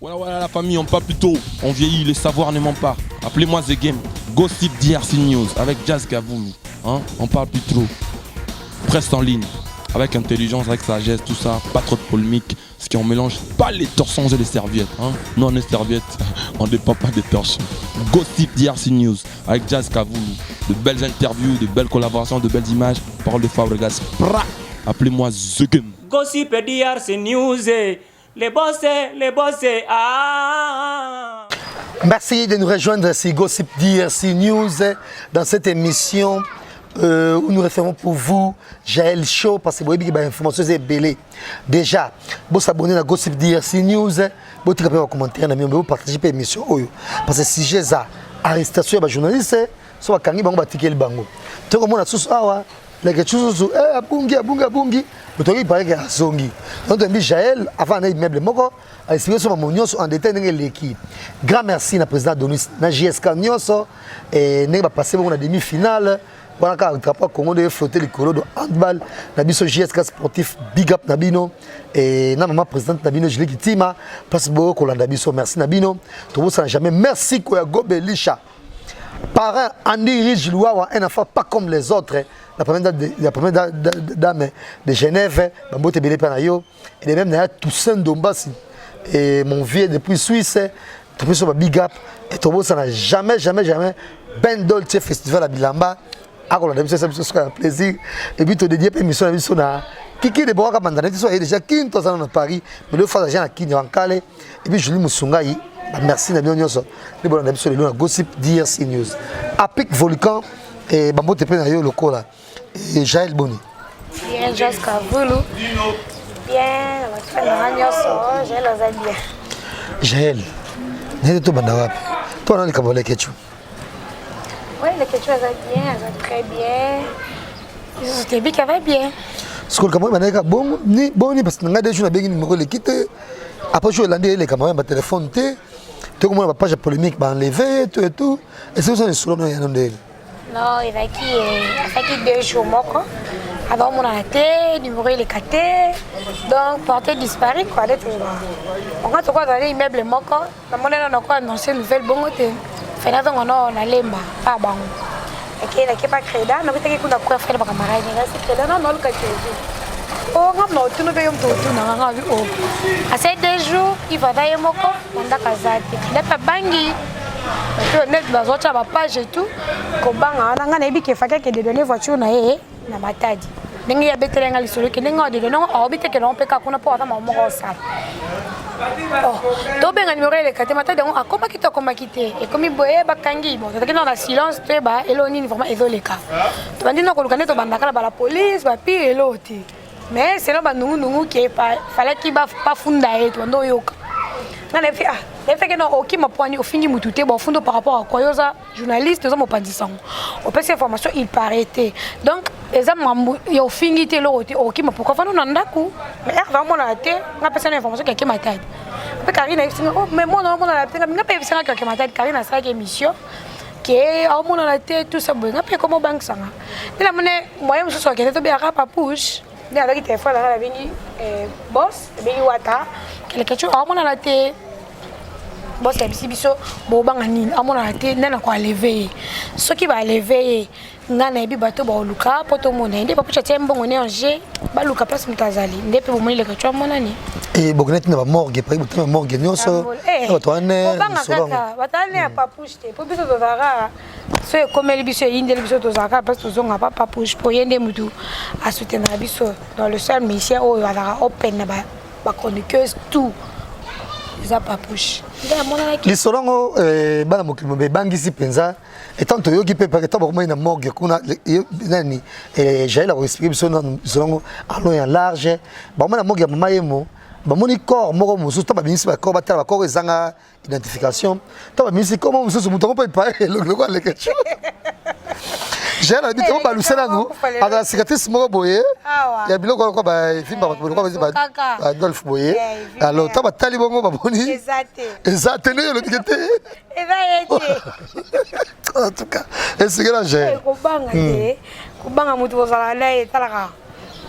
Voilà la famille, on parle plus tôt. On vieillit, le savoir ne ment pas. Appelez-moi The Game. Gossip DRC News avec Jazz Gavoulou. Hein? On parle plus trop. Presse en ligne. Avec intelligence, avec sagesse, tout ça. Pas trop de polémique. Ce qui on mélange pas les torsons et les serviettes. Hein? Non, les serviettes, on ne dépend pas des torsons. Gossip DRC News avec Jazz Gavoulou. De belles interviews, de belles collaborations, de belles images. Parole de Fabregas. Appelez-moi The Game. Gossip DRC News. Les boss, ah. Merci de nous rejoindre sur Gossip DRC News dans cette émission où nous référons pour vous Jaël Show parce que vous avez des informations belées. Déjà, vous vous abonnez à Gossip DRC News, vous avez des commentaires, vous partagez l'émission parce que si j'ai ça, arrestation des journalistes, soit quand ils vont bâtir le bango. Tout le monde a tous les choses abungi mais parle que zongi donc on dit Jaël avant d'aller immeuble moko a expliqué sur mon nyonso en détail l'équipe. Grand merci na président Donis na JSK nyonso et ne va passer pour la demi-finale voilà ka drapeau Congo de flotter le colo de handball na biso JSK sportif big up nabino et na maman présidente nabino Julie Kitima place bo ko landa biso merci nabino to vous ça jamais merci ko ya Gobelisha parrain Andy Rich Louawa un enfant pas comme les autres. La première dame de Genève, Bambote Belé Panayo, et même Toussaint Dombassi, et mon vieux depuis Suisse, tout sur Big Up, et Tobo, ça n'a jamais, Ben Dolce Festival à Bilamba, à la démission, ça sera un plaisir, et puis tu dédié pour l'émission, Kiki de Boaka Mandanet, ils sont déjà 15 ans à Paris, mais le fait d'agir à Kini en Calais, et puis Julie Moussungaï, merci Nabion Nyoso, les bonnes émissions de Gossip DRC News. Apic Volcan, et Bambote Penayo, le col là. Et Jaël Boni. Bien, Jazz Gavoulou. Bien, Jaël bien. Jaël, n'est-ce pas bandawap? Toi, on a les Camerounais Ketchou. Oui, les Ketchou, elles sont bien, elles sont très bien. Ils sont bien, elles vont bien. Ce que le Cameroun m'a dit, bon, ni parce que nous avons déjà des numéros de quitter. Après, je vais les Camerounais par téléphone. Tout le monde a pas de polémique, enlever, tout et tout. Et c'est ça, les soulons, il y a un de non, il y a 2 jours. Avant mon arrêté, numéro il est caté. Donc, porté disparu. Quand on va dans l'immeuble, on a annoncé une nouvelle bonne. On a lemba, pas bon. Et il n'a pas créé là, on a fait qu'on a quoi faire pour camarade. Non, le caché. Oh, on a tout le monde. À ces 2 jours, il va d'ailleurs mon corps, on a casé. Il n'a pas bangui. Net bazotcha ba page et tout ko banga nanga na biki faka ke de donner voiture na na matadi ndenge ya betelenga lisolo ke ndenge de donner o biteke no peka kuna po ata mamo ko sala oh to benga numéro ele kate matadi on akoma kite e komi boye bakangi bon to na silence te ba eloni ni vraiment ezoleka to bandi na ko lukane to bandaka ba la police ba pi eloti mais c'est là ba nungu ke fallait ki ba pa funda et to ndo yoka ngana fi le fait que non ok ma poigne au fini mututé bon fond par rapport à quoi yosa journaliste nous avons pas dit ça au PC information il paraîtait donc les hommes yo fini té lo ok ma pourquoi non ndaku mais vraiment na té nga personne information qui ma tête mais Karine oh mais moi non la tête nga pas personne qui ma tête Karine a ça émission qui au monde la tête tout ça bon nga pas comment banque ça et la monnaie moyen je suis qui to bien rapa push ni avec téléphone la vini boss vini wata quelque chose au monde la tête bon c'est biso bo banga nini amona te nana ko lever ce qui va lever ngana bi bato ba luka poto mona ndi pa pucha tembo ngone anje ba luka place mutazali ndepe bo moni le kachwa mona ni et bogneti na ba morgue pa ibutama morgue nyonso to ane solo batane pa pushte po biso to zara so comme les biso indel biso to zara parce que zonga pa push po yende mutu a soutenir biso dans le seul mission o ala open na ba chroniqueuse tout ça pas push les solongo bana mokimo be bangisi penza etant to yoki pe paketa ba na morgue kuna nani Jaël a expliqué biso na solongo alo ya large ba na morgue mama yemo ba moni corps moko mususu to ba binisi ba corps ba corps ezanga identification to ba binisi comment mususu mutongo pa pa le quoi le quelque Jaël a dit que ba lusela no ada cicatrice moko boye ya biloko ko ba fimba ba Adolphe boye alors to ba tali bongo ba boni exacte ne le dikete en tout cas est-ce que là j'ai ko banga mutu bozala na etalaka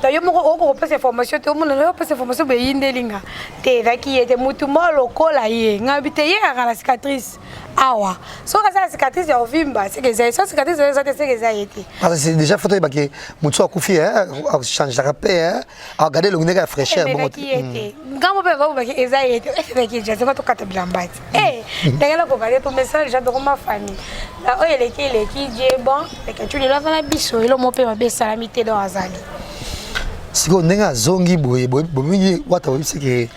D'ailleurs, on passe information, tout le monde passe information, mais il y a des qui étaient mutuellement locaux là, il y a la cicatrice. Awa. So que ça cicatrice est ovimba, c'est que ça cicatrice c'est que ça été. Parce que c'est déjà photo que mutu akufi hein, change la rapé hein, regarder le nègre fraîcheur bon. Qui était. Quand on peut voir que ça été, c'est que j'ai pas tout quatre blambat. D'ailleurs ko regarder ton message j'ai de ma famille. Là oh il est qui dit bon, et que tu là na biso, il mo pe ma be salamité dans azali. Siko ndenga zongi boye bomingi wata oui c'est que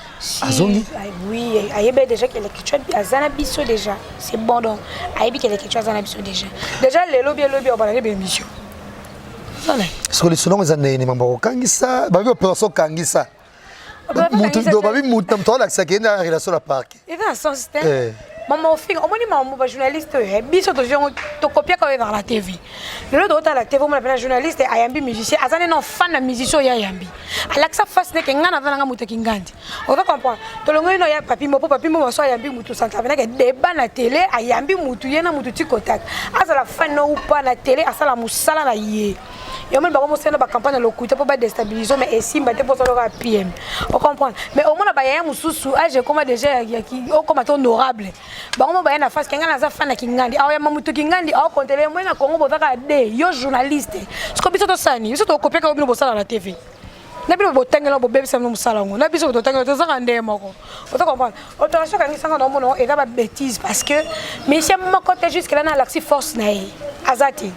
azongi oui ayebe déjà que les kichwa azana biso déjà c'est bon donc ayebi que les kichwa azana biso déjà les lobby on va aller bien mission siko les selon les années mambo kangisa ba bi opération kangisa mutu do ba bi mutu mto la ça qui est dans la relation la parc et dans son système maman fille on moni maman ba journaliste biso to copier quand dans la TV le dos à la TV on appelle journaliste ayambi musicien azana non fan de musicien ya yambi alaksa face ne que ngana vana mutu kingandi on va comprendre to longo no ya papi mo so ayambi mutu sans avec que débat na télé ayambi mutu yena mutu tikotak azala fan no pas na télé asala musala na yé yo même ba mo sena ba campagne le coup pour ba déstabiliser mais esimba te pour ça le PM on comprend mais au moins ba ya mususu age comme déjà qui comme honorable bango ba na face kengana za fan na kingandi awa ya mamutu kingandi awa kontele moi na Congo bozaka de yo journaliste ce que biso to sani biso to copier ka bino bosala na TV na bino botangela bo bebisa no musala ngo na biso to tangela to zaka nde moko o to comprendre o to choka ngi sanga no mono et ba bêtise parce que mais c'est mon côté jusque là na l'axi force na azati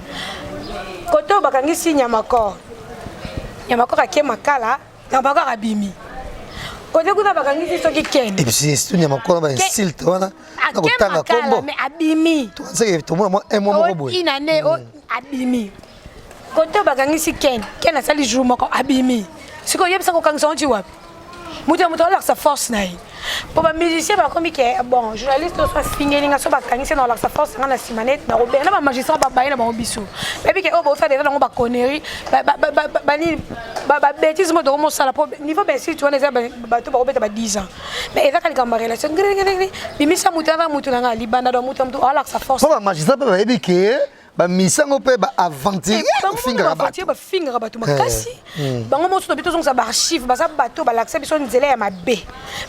koto bakangisi nyamakor ake makala na baka abimi kote kuna bakangisi soki ken et puis c'est tout nyamakor ba insulte wana na kotanga kombo mais abimi to c'est tout moi un moment boy inane o abimi kote bakangisi ken asali jour moko abimi siko yebisa ko kangisa onti wapi mutu la sa force na pour ba musicien ba komi ke bon journaliste soit fingelinga so ba kangisa na la sa force na simanette ba robert na ba magistrat ba baina ba biso baby ke o ba faire des gens ba connerie ba bêtise mo do mo sala pour niveau ben si tu on les ba to ba robert ba 10 ans mais eza kali ka relation bimisa mutu na mutu na libanda do mutu la sa force pour ba magistrat ba baby ke ba misango pe ba aventure finga bato makasi bango moto to bitozonga ba archive ba sa bato ba l'accès biso nzela ya mabe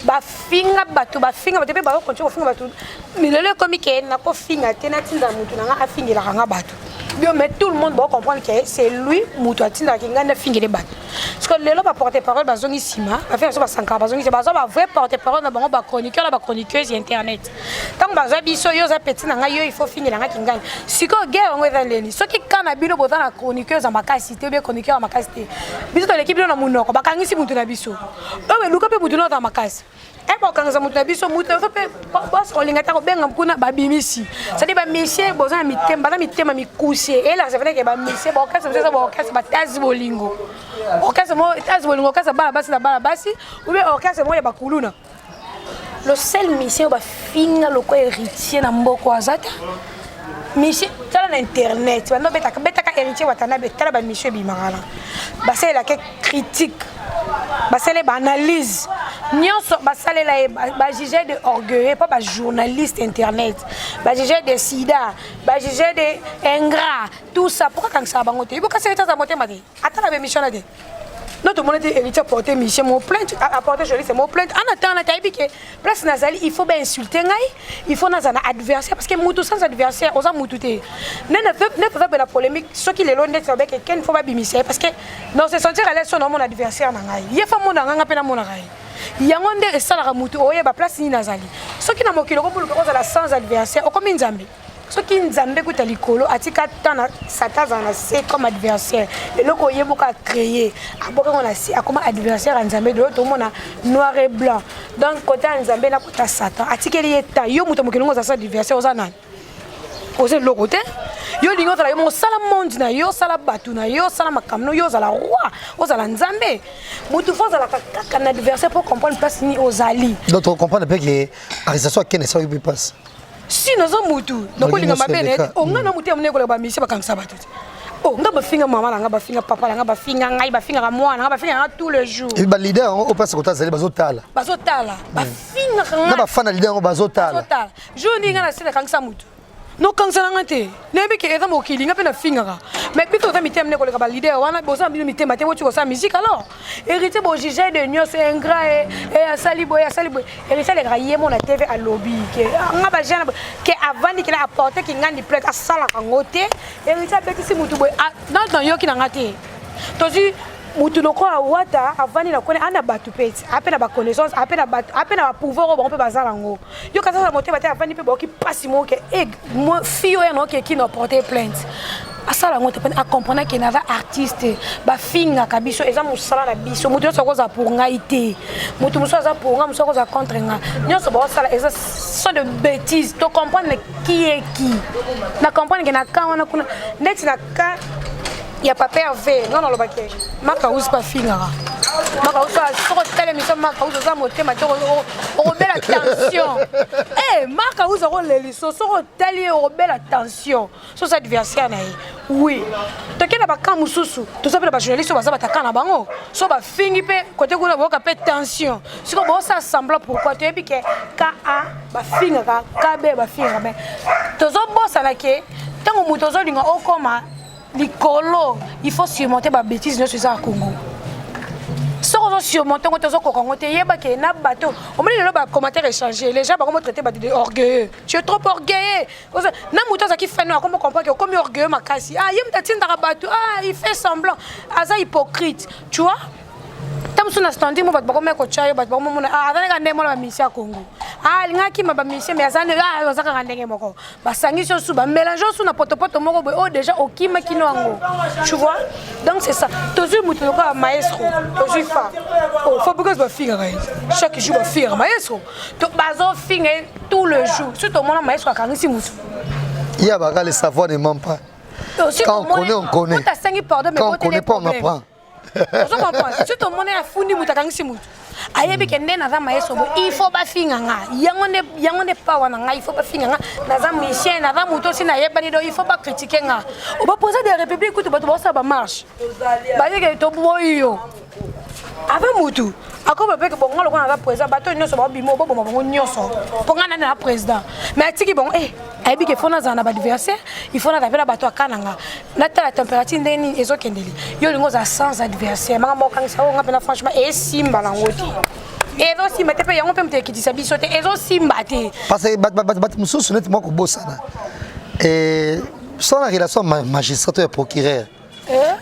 ba finga bato pe ba continue finga bato milele comique na ko finga tena tinda mutu na afingela nga bato bien mais tout le monde doit comprendre que c'est lui mutu atinda ki ngana fingele bato parce que lelo ba porter parole ba zongi sima ba faire so ba sanka ba zongi ba vrai porter parole na bango ba chroniqueur ba chroniqueuse internet tant ba za biso yo za petit na nga yo il faut fingela nga ki ngana siko guerre ngo ezaleni soki kana bino boza na chroniqueuse makasi te bien chroniqueur makasi te biso to l'équipe na munoko bakangisi mutu na biso owe luka pe mutu na makasi eba kangisa mutu na biso mutu pe boss olinga ta ko benga kuna babimisi ça dit ba monsieur boza na mitema mikusi et là ça veut dire que ba monsieur ba okasa ba tazi bolingo okasa mo tazi bolingo okasa ba basi na ba basi ou bien okasa mo ya bakuluna le seul monsieur ba finga loko héritier na mboko azata monsieur tala na internet bando betaka héritier watana betala ba monsieur bimangala basé la critique basé ba analyse nyonso basale la ba juger de orgueilleux pas ba journaliste internet ba juger de sida ba juger de ingrat tout ça pourquoi quand ça bangote il faut que ça ça monter mate atala ba mission là de notre monde héritier porter mission mon plainte apporter joli c'est mon plainte en attendant ta que place nazali il faut bien insulter ngai il faut nazana adversaire parce que mutu sans adversaire oza mututé ne pas la polémique ce qui les londe avec ken faut pas bimiser parce que non se sentir à l'aise sur mon adversaire na ngai ye fa mon nga pe na mon ngai yango nde esala mutu oye ba place ni nazali ce qui na mokilo ko bulu ko za sans adversaire o comme nzambe ce qui nzambe kuta likolo atika tana sataza na c'est comme adversaire et le ko yebuka créer aboka on a si comme adversaire nzambe de l'autre mona noir et blanc donc côté nzambe na kuta satan atikeli eta yo muto mokilongo za adversaire ozana oze le côté yo lingo za yo mo sala monde na yo sala batu na yo sala makamno yo za la roi ozala nzambe mutu fo za la kaka na adversaire pour comprendre place ni ozali donc on comprend pas que arrestation ken ça qui passe si nous sommes mutu donc on linga mabene on ngana mutu amne ko ba misi bakangisa batu oh nga ba finga mama nga ba finga papa nga ba finga ngai ba finga mwana nga ba finga tous les jours et ba leader on passe côté zali bazotala ba finga nga ba fana leader on bazotala jour ni nga na sele kangisa mutu no kansana ngate nebe ke eza mokili ngape na finga mais bito za mitem ne ko le ka leader wana bosa mbino mitem ate woti ko sa musique alors hérité bo juger de nyos ingrat et asali boy hérité le rayer mon TV à lobby ke nga ba jana ke avant ki la apporter ki ngandi plate asala ka ngote hérité betisi mutu boy dans yoki na ngate tozi mutu loko awata avani na kone ana batu peti apena ba connaissance apena ba pouvoir ba mpe bazala ngo yo kaza sa moté bate avani pe ba ki pasi mo ke mo fio ya no ke ki no porter plainte asala ngo te pena a comprendre que nava artiste ba finga kabiso eza musala na biso mutu so koza pour ngaite mutu muso za pour nga muso koza contre nga nyoso ba sala eza so de bêtises to comprendre qui est qui na comprendre que na ka wana kuna net na ka il y a pas pervé non le baquet maka ous pas finira maka ous sur télévision maka ous za moté ma on belle attention maka ous on les sur télé on belle attention sur cette adversaire na oui to kena ba ka mususu to ça ba journaliste ba za ba takana bango so ba fingi pe côté kuna ba ka pe tension siko ba ça semblant pourquoi tu ebi ke ka a ba finga ka be ba finga mais to zo bossa na ke tango mutozo linga okoma Nicolo, il faut surmonter ma bêtise sur ça à Congo. Si on surmonter, on te Congo, tu es un bateau. On me dit le commentaire échangé. Les gens vont traiter de orgueilleux. Tu es trop orgueilleux. Na mutoza qui fait nous, comment comprendre que comme orgueilleux ma casse. Ah, il me tient dans bateau. Ah, il fait semblant. Ah, ça hypocrite. Tu vois? Tam suna standi mo bat ba ko me ko chayo bat ba mo na azana ngande mo la mission Congo ngaki ma ba mission mais azana azaka ngande moko ba sangi so su ba mélange su na potopoto moko boy déjà okima kino ngo tu vois donc c'est ça toujours mutu ko maestro toujours fa faut because ba finga chaque jour ba finga maestro to bazo finga tout le jour surtout mon maestro akangisi mutu il y a ba le savoir ne ment pas quand on connaît quand on connaît pas on apprend. Je comprends. Si tout le monde est fou, il faut pas finir. Il faut pas finir. Il faut pas critiquer. On va poser des républiques où ça marche. Avant Moutou, ako bebe ke bongo lokona za président bato nyonso ba bimo bo bongo nyonso ponga na président mais atiki bon ayebi ke fona za na ba adversaire il faut na tapela bato akananga na tala température ndeni ezokendeli yo lingo za sans adversaire manga mokangisa ngo ngapena franchement et simba na ngoti ezo simba te pe yango pe mte kitisa biso te ezo simba te parce que bat mususu net moko bosana sans la relation magistrat et procureur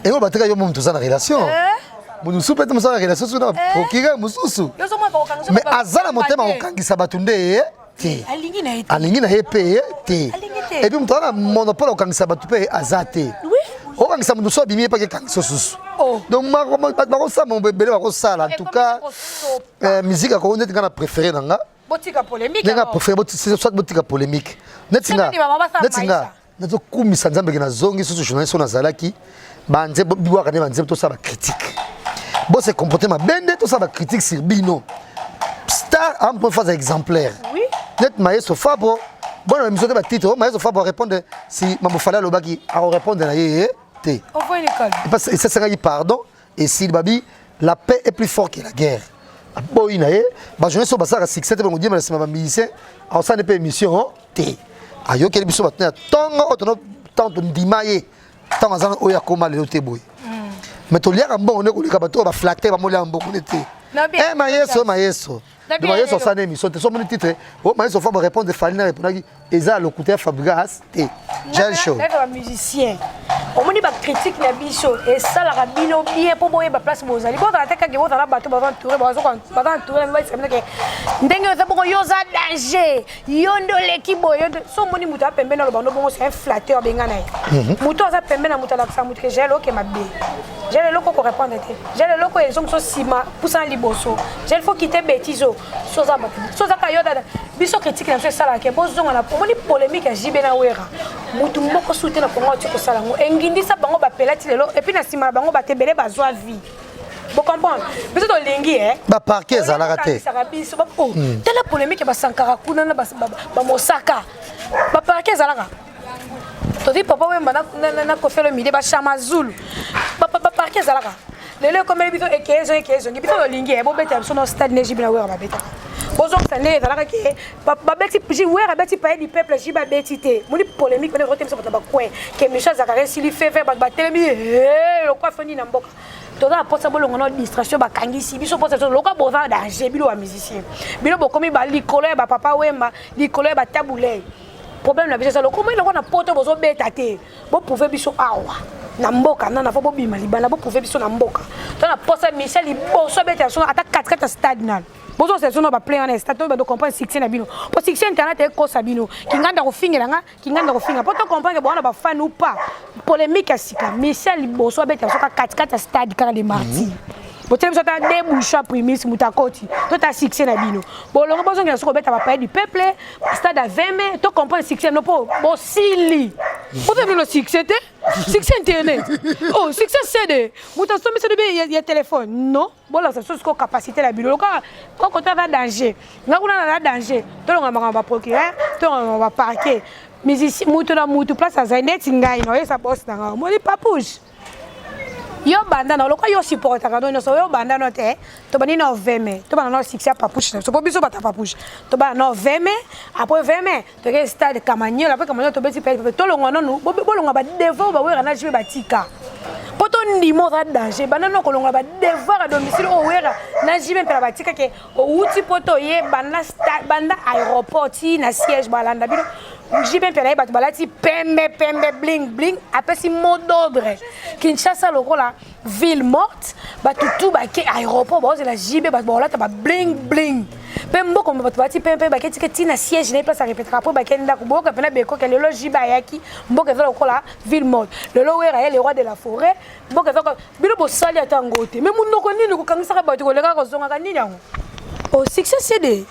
et on bateka yo mumtu za na relation Nous sommes pas dans la relation sur notre procureur mususu. Mais azala motema okangisa batunde te. Alingi na EP te. Et puis mutana monopole okangisa batupe azate. Oui. Okangisa mundu so bimi pa ke kangisa susu. Donc ma ça mon bébé va sala en tout cas musique ko net ngana préféré nanga. Botika polémique. Nga préféré soit botika polémique. Netinga. Nazo kumisa nzambe ke na zongi susu journaliste na zalaki. Banze biwa kana banze to ça ba critique. Bon, c'est comporté ma bende, tout ça va critique sur Bino. Star, un point phase exemplaire. Oui. Net Maestro Fabo. Bon, la mission de ma titre, Maestro Fabo répondre si Mambo Fala Lobaki a répondre à té. On voit une école. Et ça sera pardon. Et si Babi, la paix est plus forte que la guerre. Bon, il y a bah je ne sais pas ça, c'est que c'était mon dieu, mais c'est ma musicien. En ça n'est pas émission, té. Ayo quelle mission maintenant? Tant de dimaye, tant d'années oya koma le té boy. Mais tu lias un bon, on est comme bateau, on va flatter, on va moller un bon, on était. Maestro. Le maestro, ça n'est pas. Son titre. Oh, maestro, faut me répondre. Falina répondre. Eza le côté Fabregas. J'ai chaud. Un musicien. On me dit pas critique la bicho et ça la rabino bien pour boyer ma place mozali. Quand on a attaqué, on a battu avant tourner, avant tourner, mais c'est que ndenge ça pour yoza danger. Yondo l'équipe yondo. Son moni muta pembe na le bando bon c'est un flatteur bengana. Muto ça pembe na muta la ça muta j'ai lo que ma bé. J'ai le loco pour répondre. J'ai le loco ils ont so sima poussant liboso. J'ai il faut quitter bêtiso. Soza kayoda. Biso critique na ça la ke bozo na pour moni polémique à Jibena Wera. Mutu moko soutien na Congo tu ko sala ngo. Ngindisa bango ba pelati lelo et puis na sima bango ba tebele ba zwa vie. Vous comprenez? Mais c'est un lingi ba parquet za la raté. Telle polémique ba Sankara kuna na ba Mosaka. Ba parquet za la raté. Tu dis papa we na ko faire le midi ba Chamazulu. Ba parquet za la raté. Lelo comme bito e 15 ans bito lingi bo beta so no stade neji bina we ba beta. Bozo ça n'est pas là que beti jouer à beti payer du peuple j'ai ba beti té mon polémique on est voté ça ba coin que Michel Zakaria s'il fait ba telemi le quoi fini na mboka toza na posa bolongo na distraction ba kangisi biso posa so loka boza danger bilo wa musicien bilo bokomi ba likolo ba papa wemba likolo ba tabulé problème na biso ça lokoma il na poto bozo beta té bo pouvez biso awa na mboka na fo bobima libana bo pouvez biso na mboka to na posa Michel boso beta so ata 4 stade nan bozo c'est sono ba play en stade ba do comprendre succès na bino po succès internet e ko sabino kinganda ko fingira nga kinganda ko finga po to comprendre bo na ba fan ou pas polémique à sika Michel boso beta so 4 stade car les martyrs bo tele so ta débouche primis mutakoti to ta succès na bino bo longo bozo ngela so ko beta ba payer du peuple stade à 20 mai to comprendre succès no po bo sili po te le succès succès internet oh succès CD muta so monsieur de ya téléphone non bon là c'est ce qu'on capacité la bino quand on a danger nga kuna na danger to longa ba procureur to on va parquer mais ici mutu na mutu place à zanet ngai no esa boss na nga mo ni papouche yo banda na lokwa yo supporter ka no so yo banda no te to bani no 20 mai to bana no succès papouche so po biso bata papouche to bana no 20 mai après 20 mai to ke stade Kamanyo après Kamanyo to beti pe to longa no bo longa ba devant ba wera na jibe batika poto ndimo za danger bana no kolonga ba devoir à domicile o wera na jibe pe batika ke o uti poto ye banda stade banda aéroport ti na siège balanda bino jibe pe na ba balati pembe bling bling après si mot d'ordre Kinshasa lokola ville morte ba tout ba ke aéroport ba c'est la jibe ba là ta ba bling bling pembo comme ba bati pembe ba ke ti na siège na place à répéter après ba ke nda ko boka pena be ko ke lelo jibe yaki mboka za lokola ville morte lelo wera le roi de la forêt mboka za ko bilo bo sali atangote mais mun noko nini ko kangisa ba to ko leka ko zonga kanini yango au succès CD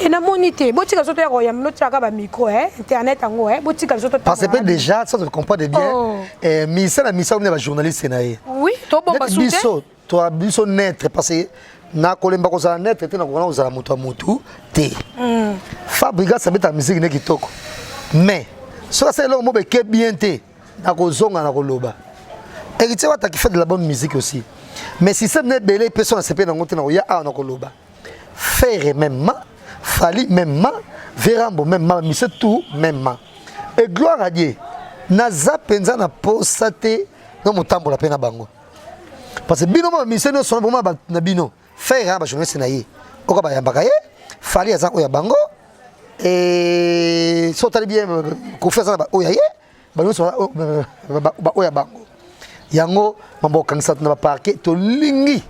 et na monité botika soto ya royam no tsaka ba micro internet ango botika soto parce que déjà ça je comprends de bien mais ça la mission de la journaliste naé oui to bomba soute to biso naître parce que na kolemba ko za naître te na ko na za mutu te Fabriga ça beta musique ne kitoko mais ça c'est là mo be ke bien te na ko zonga na ko loba et tu vois ta qui fait de la bonne musique aussi mais si ça ne belé personne se peut na ngote na ya na ko loba faire même Fali même Verambo même monsieur tout même et gloire à Dieu naza penza na posate no mutambo la pena bango parce que bino monsieur no son vraiment na bino faire ba journée senayi oka ba yamba kaye Fali aza ko ya bango et so tali bien ko faire ça ba oyaye ba no so ba oya bango yango mambo kangisa na ba parquet to lingi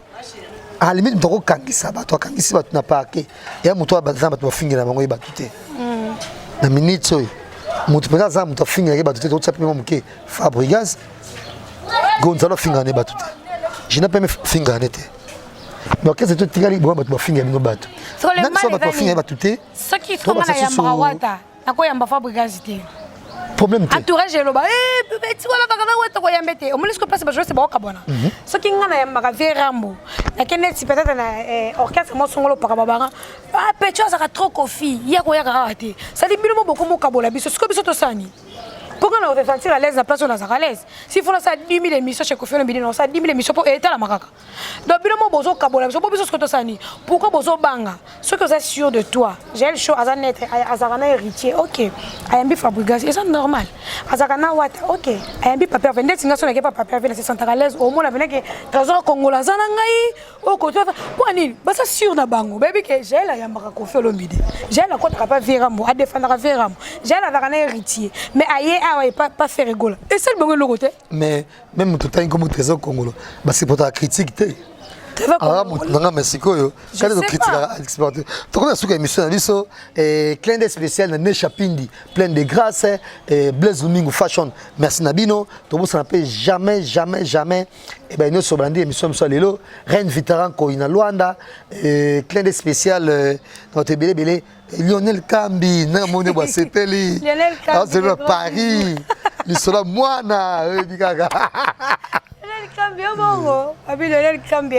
à la limite tu kangisa ba to kangisa ba na parquet ya muto ba zamba to fingira bango ba tuté na minute so muto pena zamba to fingira ba tuté to tsapi mo mke Fabrigas Gonzalo fingira ne ba tuté je n'ai pas me fingira ne te mais qu'est-ce que tu tigali bo ba to fingira no ba to même so ba to fingira ba tuté ce qui sont na ya mawata na ko yamba Fabrigas te problème te entourage lo ba petit wala kaka na wata ko yambete o mulisco place ba jouer c'est ba kabona ce qui ngana ya maka Verambo na kenet si peut-être na orchestre mo songolo para babanga ah petit ça ka trop kofi ya ko ya ka ate ça dit bino mo boko mo kabola biso ce que biso to sani pourquoi on va sentir à l'aise la place on a à l'aise s'il faut ça 10 000 émissions chez Kofi Olomide non ça 10 000 émissions pour état la makaka donc bino mo bozo kabola biso biso ce que to sani pourquoi bozo banga ce que vous êtes sûr de toi j'ai le show azanet azarana héritier OK ayambi Fabrigas et c'est normal azakana wata OK ayambi papa vende singa so na ke papa vende se sentir à l'aise au moins la vene que trésor congolais zana ngai au côté quoi nini ba ça sûr na bango baby que j'ai la yamba Kofi Olomide j'ai la côté papa Verambo à défendre Verambo j'ai la azarana héritier mais aye pas faire rigoler et c'est le bon côté mais même tout temps comme trésor congolais bah c'est pour ta critique te ah mon Mexico yo quand on critique l'exporteur tu connais ce que émission biso et clin d'œil spécial na Nechapindi plein de grâce et Blaise Domingo fashion merci Nabino to vous s'appelle jamais et ben nous so brandi émission so lelo Reine Vétéran ko ina Luanda et clin d'œil spécial notre belé Lionel Kambi na mone ba seteli Lionel Kambi c'est Paris il sera moana bikaga Lionel bongo abi Lionel Kambi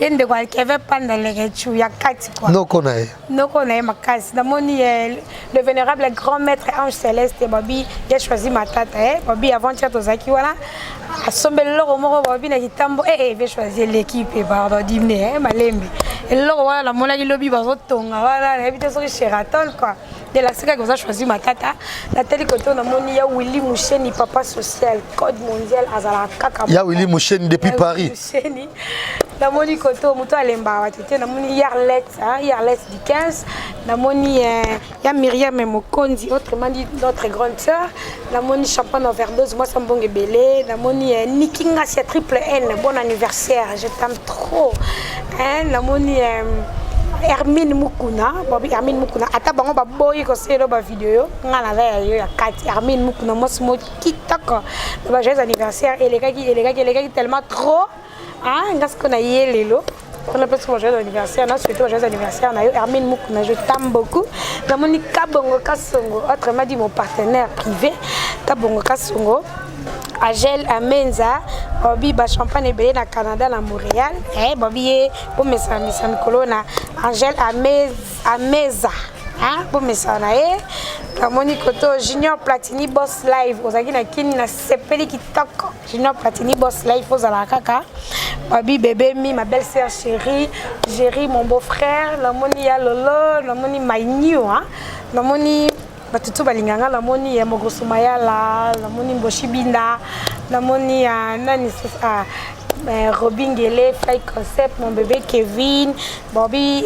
yende kwa keve panda legechu ya kati kwa no konae makasi na moni le vénérable grand maître Ange Céleste babi il a choisi ma tata babi avant tu tozaki wala asombe loko moko ba bina kitambo je vais choisir l'équipe pardon dimné malembe loko wala la mona ki lobi bazo tonga wala na bité so Sheraton quoi de la sika que vous avez choisi ma tata la télé côté na moni ya Willy Moucheni papa social code mondial azala kaka ya Willy Moucheni depuis Paris Moucheni na moni côté muto alemba wa tete na moni Yarlet du 15 na moni ya Myriam Mokondi autrement dit notre grande sœur na moni champagne overdose moi sambonge belé na moni Nikinga c'est triple N bon anniversaire je t'aime trop hein na moni Hermine Mukuna, Hermine Mukuna, ata bango ba boy ko selo ba vidéo, ngala la yo ya kati Hermine Mukuna mo smo kitoko. Ba joyeux anniversaire et les gars tellement trop hein, ngas ko na yelelo. On a presque joyeux anniversaire, na surtout joyeux anniversaire na yo Hermine Mukuna, je t'aime beaucoup. Na moni Kabongo Kasongo, autrement dit mon partenaire privé, Kabongo Kasongo. Agel Amenza, Bobby ba champagne ebele na Canada na Montréal, Bobby pour mesa mikolo na Angel Ameza, pour mesa na la Monicoto Junior Platini Boss Live, ozaki na kini na sepeli kitoko. Junior Platini Boss Live ozala kaka. Bobby bébé mi ma belle-sœur chérie, Jerry mon beau-frère, la moni ya Lolo, la moni my new la moni batutu balinganga la moni ya Mogosumayala, la moni Mboshibinda, la moni ya nani Robin Gele, Fly Concept, mon bébé Kevin, Bobby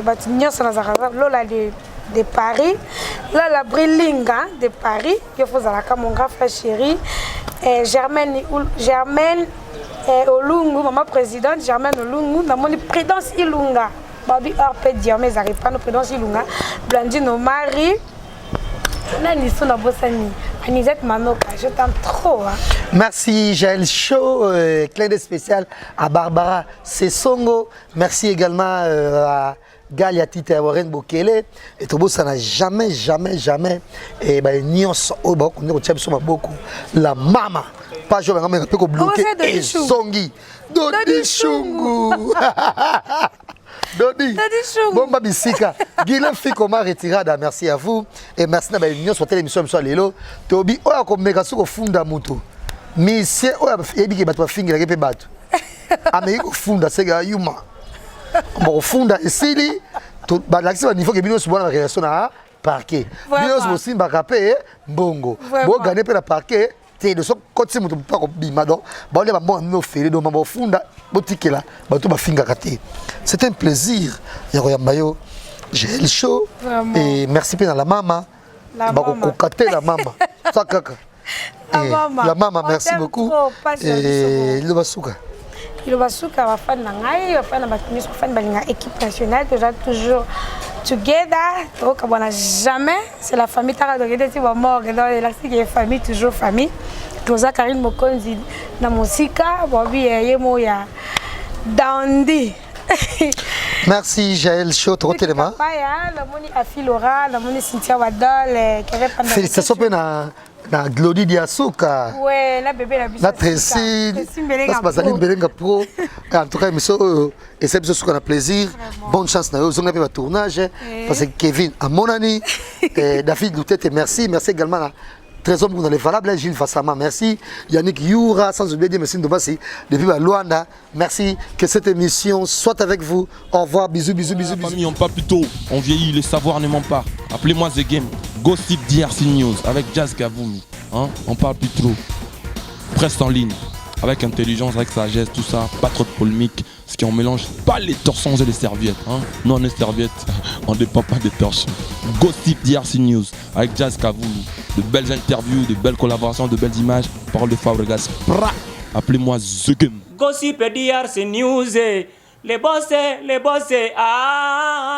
batunyo sana zakaza Lola de Paris, Lola Brillinga de Paris, yo fozalaka mon grand frère chéri, Germaine Olungu, maman présidente Germaine Olungu, la moni Prudence Ilunga, Bobby Orpe Diomé Zaripano, Prudence Ilunga, Blandine Omari. Anisette Manoka, je t'aime trop. Merci Jaël Show, clin d'œil spécial à Barbara Sessongo. Merci également à Galia Tite Warren Bokele. Et tout ça n'a jamais. Et ben Nyons Oba, on est beaucoup. La maman, pas je vais me faire bloquer. Et Songi, Dodi Chungu. Dodi, Bomba Bissika, Guilhem Fikoma retirada, merci à vous et merci à l'union sur l'émission de Lelo. Tobi, oya comme mega sous funda muto. Monsieur, oya ebi ke batwa fingira ke pe batu. Amérique funda sega yuma. Bon funda esili, to ba l'accès au niveau que bino sur la relation na parquet. Bino aussi mbakapé mbongo. Bo gagner pe la parquet. De ce côté, je ne pas bimado. C'est un plaisir. J'ai le show. Et merci pour la maman. La maman. La maman, merci beaucoup. Et le basuka. Le basuka va faire l'équipe nationale, toujours together. Donc, on n'a jamais. C'est la famille. La famille, toujours famille. Toza Karine Mokonzi na musika, Bobby yemo ya Dandy. Merci Jaël Show, trop tellement. La moni Afilora, la moni Cynthia Wadol, qui avait pendant. Félicitations pour na Glody Diasuka. Ouais, la bébé la biche. La Tracy. La Basaline Belenga Pro. En tout cas, monsieur, et c'est ce qu'on a plaisir. Bonne chance na eux. Vous avez un tournage parce que Kevin à mon ami, David Loutete, merci également à Trésor pour les valables, Gilles Fassama, merci. Yannick Youra, sans oublier de merci Ndobasi, depuis Luanda. Merci que cette émission soit avec vous. Au revoir, bisous. Famille, on parle plus tôt, on vieillit, le savoir ne ment pas. Appelez-moi The Game, Gossip DRC News avec Jazz Gavoulou. Hein? On parle plus trop. Presse en ligne, avec intelligence, avec sagesse, tout ça, pas trop de polémique. Ce qui on mélange pas les torsons et les serviettes. Hein? Nous on est serviettes, on ne dépend pas des torsons. Gossip DRC News avec Jazz Gavoulou. De belles interviews, de belles collaborations, de belles images. Parole de Fabregas. Appelez-moi The Game. Gossip DRC News. Les boss, ah.